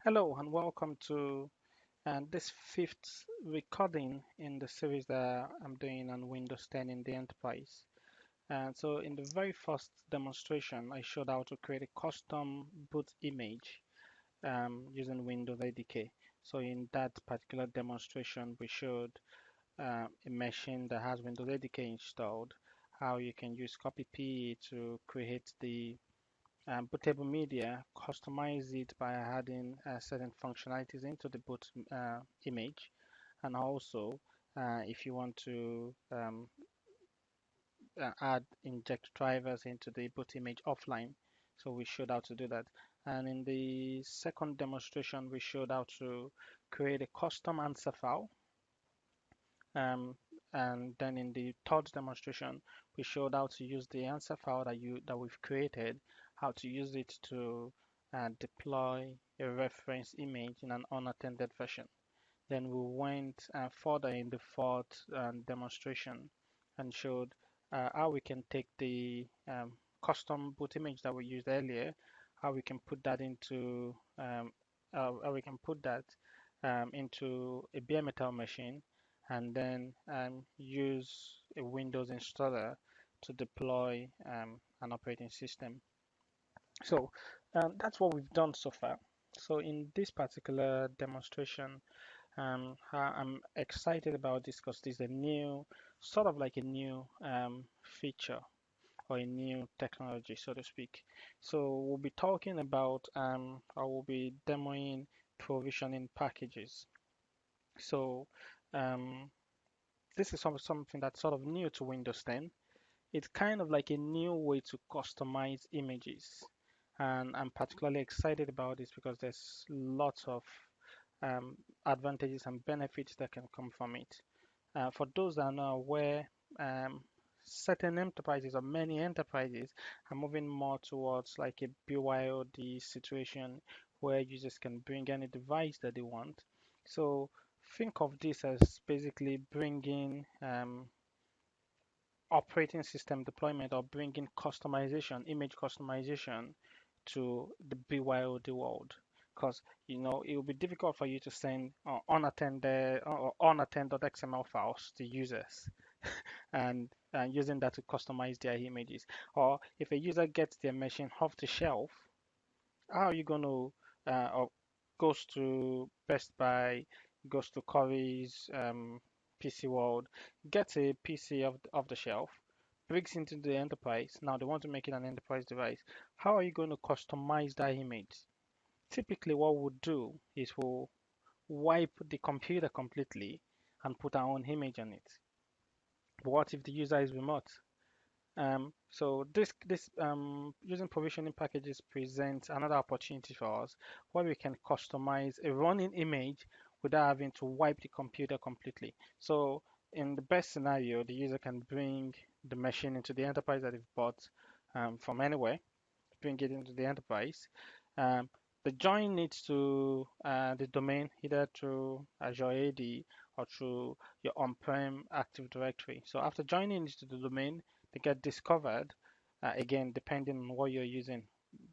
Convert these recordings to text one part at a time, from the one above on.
Hello and welcome to this fifth recording in the series that I'm doing on Windows 10 in the enterprise. And so in the very first demonstration, I showed how to create a custom boot image using Windows ADK. So in that particular demonstration, we showed a machine that has Windows ADK installed, how you can use copy P to create the bootable media, customize it by adding certain functionalities into the boot image, and also if you want to add inject drivers into the boot image offline. So we showed how to do that. And in the second demonstration, we showed how to create a custom answer file. Um, and then in the third demonstration, we showed how to use the answer file that we've created, how to use it to deploy a reference image in an unattended version. Then we went further in the fourth demonstration and showed how we can take the custom boot image that we used earlier, how we can put that into how we can put that into a bare metal machine, and then use a Windows installer to deploy an operating system. So that's what we've done so far. So in this particular demonstration, I'm excited about this because this is a new, sort of like a new feature or a new technology, so to speak. So we'll be talking about, I will be demoing provisioning packages. So um, this is something that's sort of new to Windows 10. It's kind of like a new way to customize images. And I'm particularly excited about this because there's lots of um, advantages and benefits that can come from it. For those that are not aware, um, certain enterprises or many enterprises are moving more towards like a BYOD situation where users can bring any device that they want. So think of this as basically bringing operating system deployment or bringing customization, image customization to the BYOD world. Because it will be difficult for you to send unattended or unattended XML files to users and using that to customize their images. Or if a user gets their machine off the shelf, how are you going to or goes to Best Buy, goes to Curry's PC World, gets a PC off the shelf, brings into the enterprise. Now they want to make it an enterprise device. How are you going to customize that image? Typically, what we'll do is we'll wipe the computer completely and put our own image on it. But what if the user is remote? So this using provisioning packages presents another opportunity for us where we can customize a running image without having to wipe the computer completely. So in the best scenario, the user can bring the machine into the enterprise that they've bought from anywhere, bring it into the enterprise. Um, the join needs to the domain either through Azure AD or through your on-prem Active Directory. So after joining into the domain, they get discovered again depending on what you're using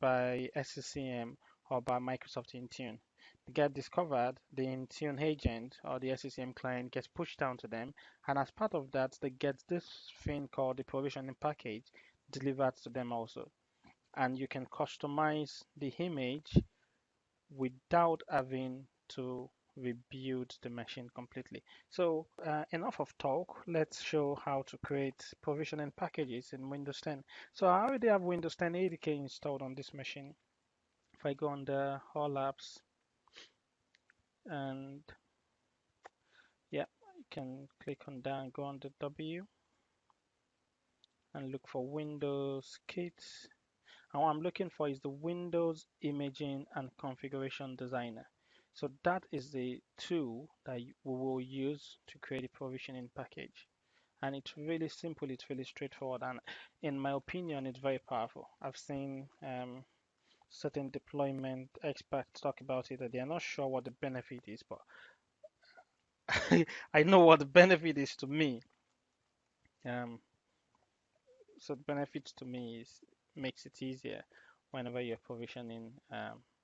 by SCCM or by Microsoft Intune. They get discovered, the Intune agent or the SCCM client gets pushed down to them, and as part of that, they get this thing called the provisioning package delivered to them also, and you can customize the image without having to rebuild the machine completely. So enough of talk, let's show how to create provisioning packages in Windows 10. So I already have Windows 10 ADK installed on this machine. If I go on the All Apps and yeah, you can click on that and go on the W and look for Windows Kits. And what I'm looking for is the Windows Imaging and Configuration Designer. So that is the tool that we will use to create a provisioning package. And it's really simple, it's really straightforward, and in my opinion, it's very powerful. I've seen certain deployment experts talk about it, that they're not sure what the benefit is, but I know what the benefit is to me. Um, so the benefits to me is makes it easier whenever you're provisioning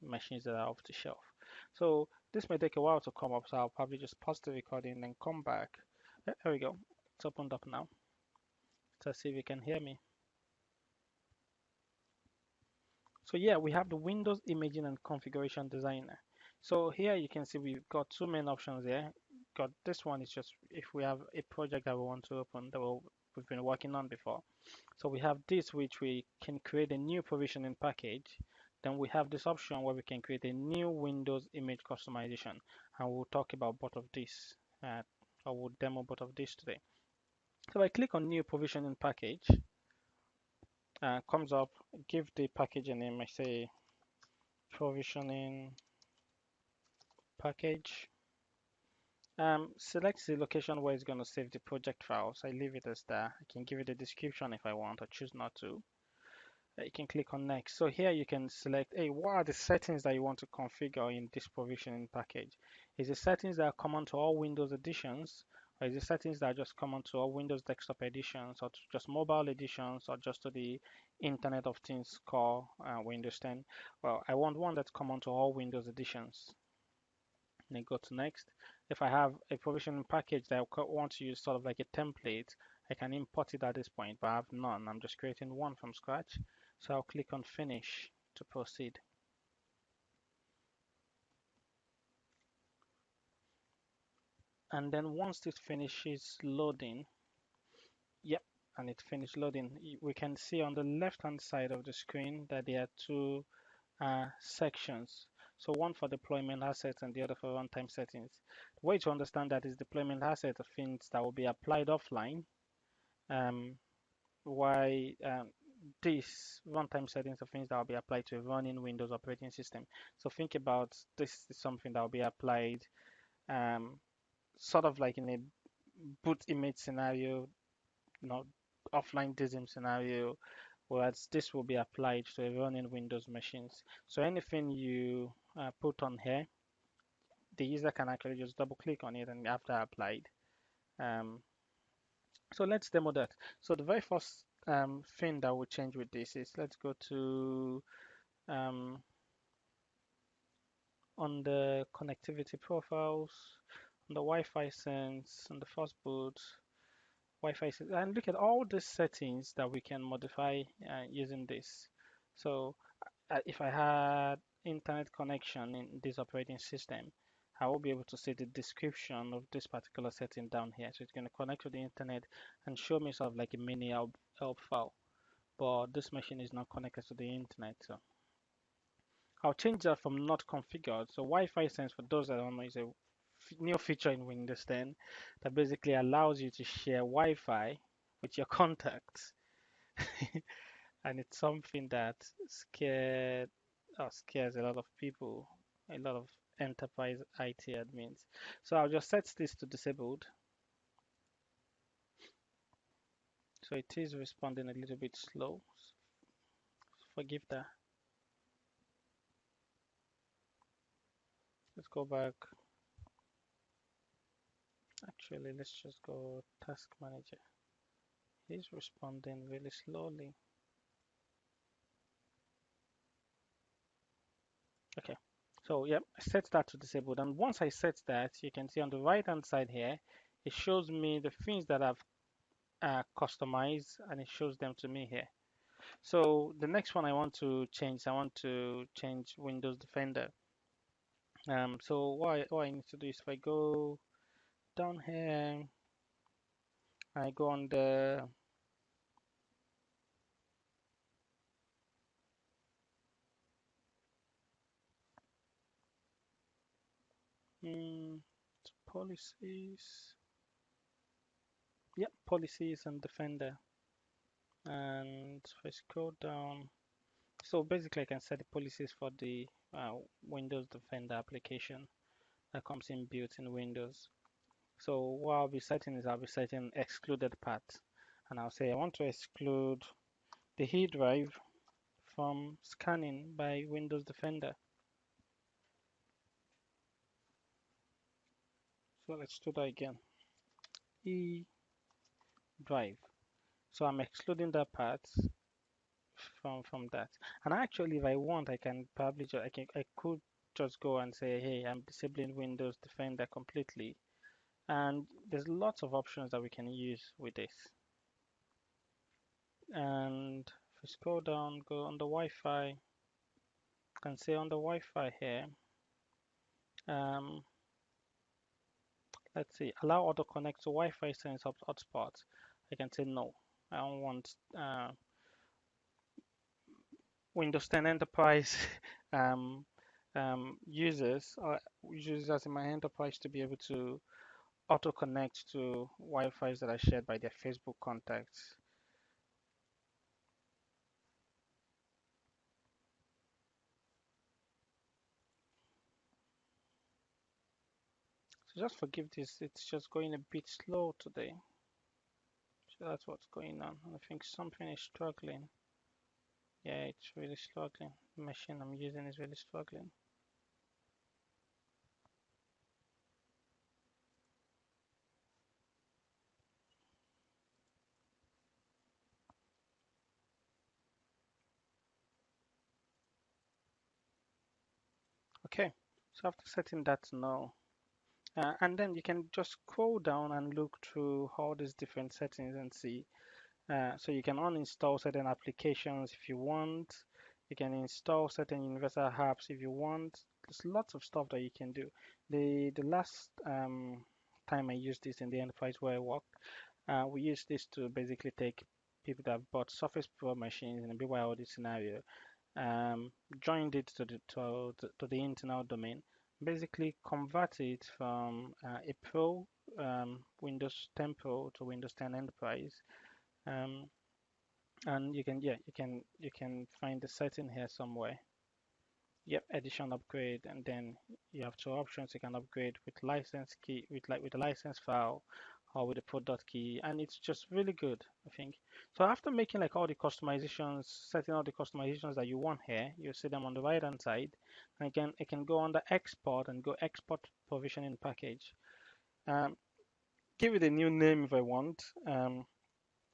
machines that are off the shelf. So this may take a while to come up, so I'll probably just pause the recording and come back. There we go. It's opened up now. Let's see if you can hear me. So yeah, we have the Windows Imaging and Configuration Designer. So here you can see we've got two main options here. Got this one is just if we have a project that we want to open that we've been working on before. So we have this which we can create a new provisioning package. Then we have this option where we can create a new Windows image customization. And we'll talk about both of these. I will demo both of these today. So I click on new provisioning package. Comes up, give the package a name. I say provisioning package. Select the location where it's going to save the project files. I leave it as that. I can give it a description if I want or choose not to. You can click on next. So here you can select, hey, what are the settings that you want to configure in this provisioning package? Is it settings that are common to all Windows editions, or is it settings that are just common to all Windows desktop editions, or to just mobile editions, or just to the Internet of Things core Windows 10? Well, I want one that's common to all Windows editions. Then go to next. If I have a provisioning package that I want to use sort of like a template, I can import it at this point, but I have none. I'm just creating one from scratch. So I'll click on finish to proceed. And then once it finishes loading, yep, and it finished loading, we can see on the left hand side of the screen that there are two sections. So one for deployment assets and the other for runtime settings. The way to understand that is deployment asset of things that will be applied offline, why these runtime settings are things that will be applied to a running Windows operating system. So think about this is something that will be applied sort of like in a boot image scenario, offline DISM scenario, whereas this will be applied to a running Windows machines. So anything you put on here, the user can actually just double click on it and after applied. Um, So let's demo that. So the very first thing that will change with this is let's go to um, on the connectivity profiles, on the Wi-Fi sense, on the first boot, Wi-Fi sense, and look at all the settings that we can modify using this. So if I had internet connection in this operating system, I will be able to see the description of this particular setting down here. So it's going to connect to the internet and show me sort of like a mini help file. But this machine is not connected to the internet. So I'll change that from not configured. So Wi-Fi sense, for those that don't know, is a new feature in Windows 10 that basically allows you to share Wi-Fi with your contacts. And it's something that scares a lot of people, a lot of enterprise IT admins. So I'll just set this to disabled. So it is responding a little bit slow. Forgive that. Let's go back. Actually, let's just go task manager. He's responding really slowly. Okay. So yeah, I set that to disabled. And once I set that, you can see on the right hand side here, it shows me the things that I've customized and it shows them to me here. So the next one I want to change Windows Defender. So what I need to do is if I go down here, I go on the policies. Yep, policies and Defender. And if I scroll down, so basically I can set the policies for the Windows Defender application that comes in built in Windows. So what I'll be setting is I'll be setting excluded paths. And I'll say I want to exclude the E drive from scanning by Windows Defender. So let's do that again. E drive. So I'm excluding that path from that. And actually, if I want, I can probably I could just go and say, hey, I'm disabling Windows Defender completely. And there's lots of options that we can use with this. And if we scroll down, go on the Wi-Fi, you can say on the Wi-Fi here, um, let's see, allow auto connect to Wi-Fi sense hotspots. I can say no. I don't want Windows 10 Enterprise um, users in my enterprise to be able to auto connect to Wi-Fi's that are shared by their Facebook contacts. So just forgive this, it's just going a bit slow today. So that's what's going on. I think something is struggling. Yeah, it's really struggling. The machine I'm using is really struggling. Okay, so after setting that to no, and then you can just scroll down and look through all these different settings and see. So you can uninstall certain applications if you want. You can install certain universal apps if you want. There's lots of stuff that you can do. The last time I used this in the enterprise where I worked, we used this to basically take people that have bought Surface Pro machines in a BYOD scenario, um, joined it to the internal domain, basically convert it from a Pro Windows 10 Pro to Windows 10 Enterprise. Um, and you can find the setting here somewhere. Yep, edition upgrade, and then you have two options. You can upgrade with license key, with the license file, or with the product key, and it's just really good, I think. So after making like all the customizations, setting all the customizations that you want here, you see them on the right hand side, and again, it can go under export and go export provisioning package. Um, Give it a new name if I want.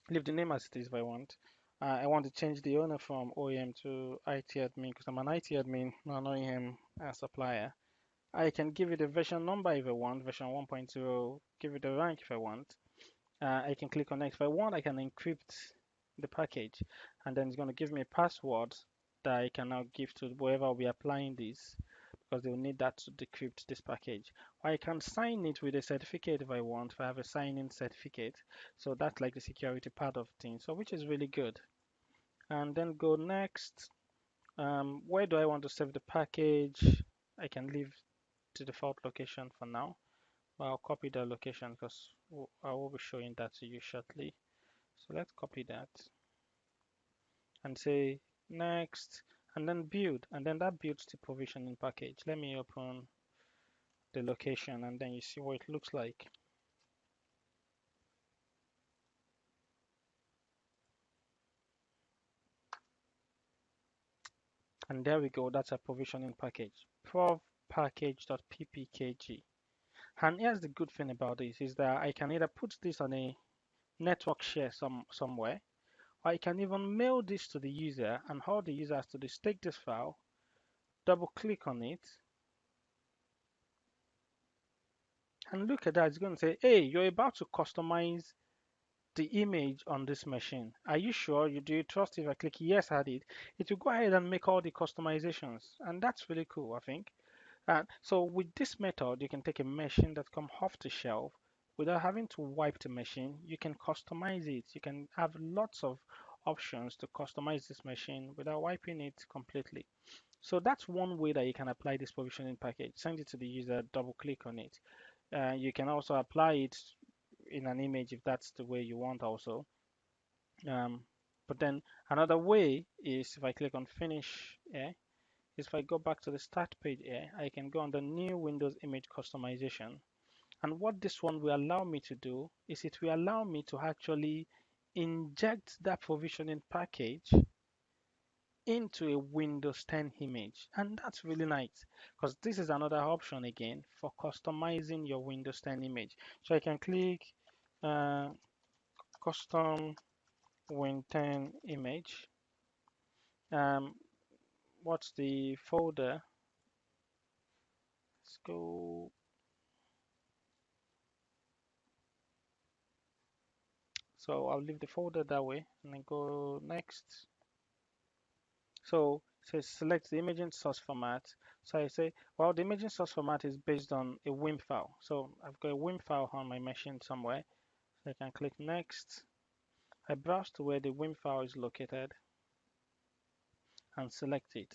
Leave the name as it is if I want. I want to change the owner from OEM to IT admin because I'm an IT admin, not an OEM supplier. I can give it a version number if I want, version 1.0, give it a rank if I want. I can click on next. If I want, I can encrypt the package, and then it's going to give me a password that I can now give to whoever will be applying this because they will need that to decrypt this package. Or I can sign it with a certificate if I want, if I have a sign-in certificate. So that's like the security part of things, so which is really good. And then go next. Where do I want to save the package? I can leave the default location for now. I'll copy the location because I will be showing that to you shortly. So let's copy that and say next, and then build, and then that builds the provisioning package. Let me open the location and then you see what it looks like. And there we go, that's a provisioning package, prov package.ppkg. And here's the good thing about this is that I can either put this on a network share somewhere, or I can even mail this to the user, and all the user has to do is take this file, double click on it, and look at that. It's going to say, hey, you're about to customize the image on this machine. Are you sure? Do you trust? If I click yes, I did, it will go ahead and make all the customizations. And that's really cool, I think. So with this method, you can take a machine that comes off the shelf without having to wipe the machine. You can customize it. You can have lots of options to customize this machine without wiping it completely. So that's one way that you can apply this provisioning package. Send it to the user, double click on it. You can also apply it in an image if that's the way you want also. Um, but then another way is if I click on finish here, is if I go back to the start page here, I can go on the new Windows image customization. And what this one will allow me to do is it will allow me to actually inject that provisioning package into a Windows 10 image. And that's really nice because this is another option again for customizing your Windows 10 image. So I can click uh, custom Win 10 image. Um, what's the folder? let's go. So I'll leave the folder that way and then go next. So select the imaging source format. So I say, well, the imaging source format is based on a WIM file. So I've got a WIM file on my machine somewhere. So I can click next. I browse to where the WIM file is located and select it.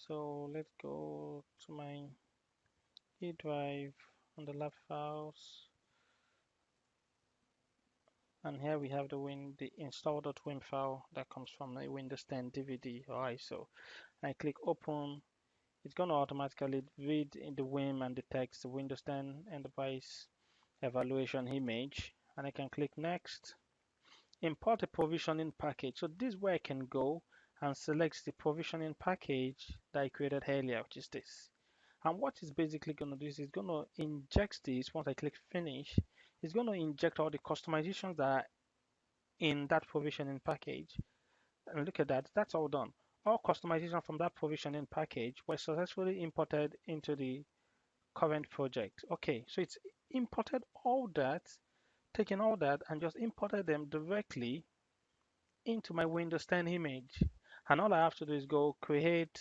So let's go to my E drive on the lab files. And here we have the install.wim file that comes from a Windows 10 DVD or ISO. I click open. It's going to automatically read in the WIM and the text, the Windows 10 Enterprise Evaluation image. And I can click next. Import a provisioning package. So this is where I can go and select the provisioning package that I created earlier, which is this. And what it's basically going to do is it's going to inject this. Once I click finish, it's going to inject all the customizations that are in that provisioning package. And look at that, that's all done. All customization from that provisioning package was successfully imported into the current project. Okay, so it's imported all that, taken all that, and just imported them directly into my Windows 10 image. And all I have to do is go create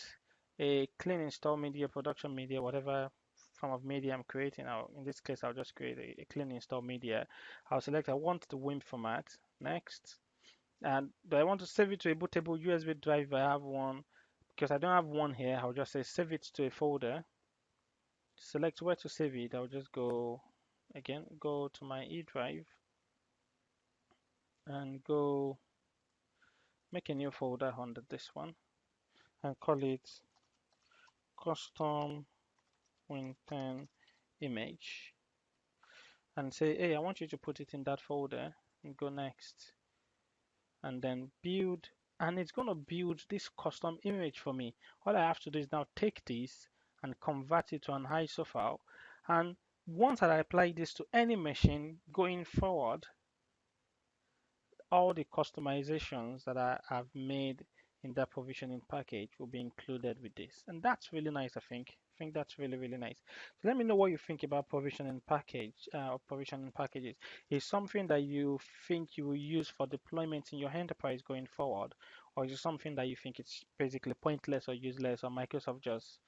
a clean install media, production media, whatever form of media I'm creating. In this case, I'll just create a clean install media. I'll select I want the WIM format. Next. And do I want to save it to a bootable USB drive? I have one. Because I don't have one here, I'll just say save it to a folder. Select where to save it. I'll just go again, go to my E drive and go make a new folder under this one and call it custom Win10 image and say, hey, I want you to put it in that folder and go next and then build, and it's going to build this custom image for me. All I have to do is now take this and convert it to an ISO file, and once I apply this to any machine going forward, all the customizations that I have made in that provisioning package will be included with this. And that's really nice, I think. I think that's really, really nice. So let me know what you think about provisioning package or provisioning packages. Is something that you think you will use for deployment in your enterprise going forward? Or is it something that you think it's basically pointless or useless, or Microsoft just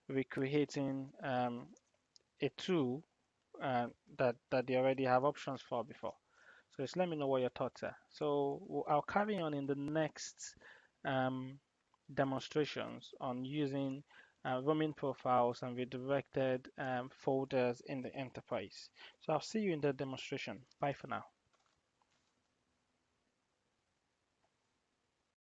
recreating a tool that they already have options for before? So just let me know what your thoughts are. So I'll carry on in the next um, demonstrations on using roaming profiles and redirected folders in the enterprise. So I'll see you in the demonstration. Bye for now.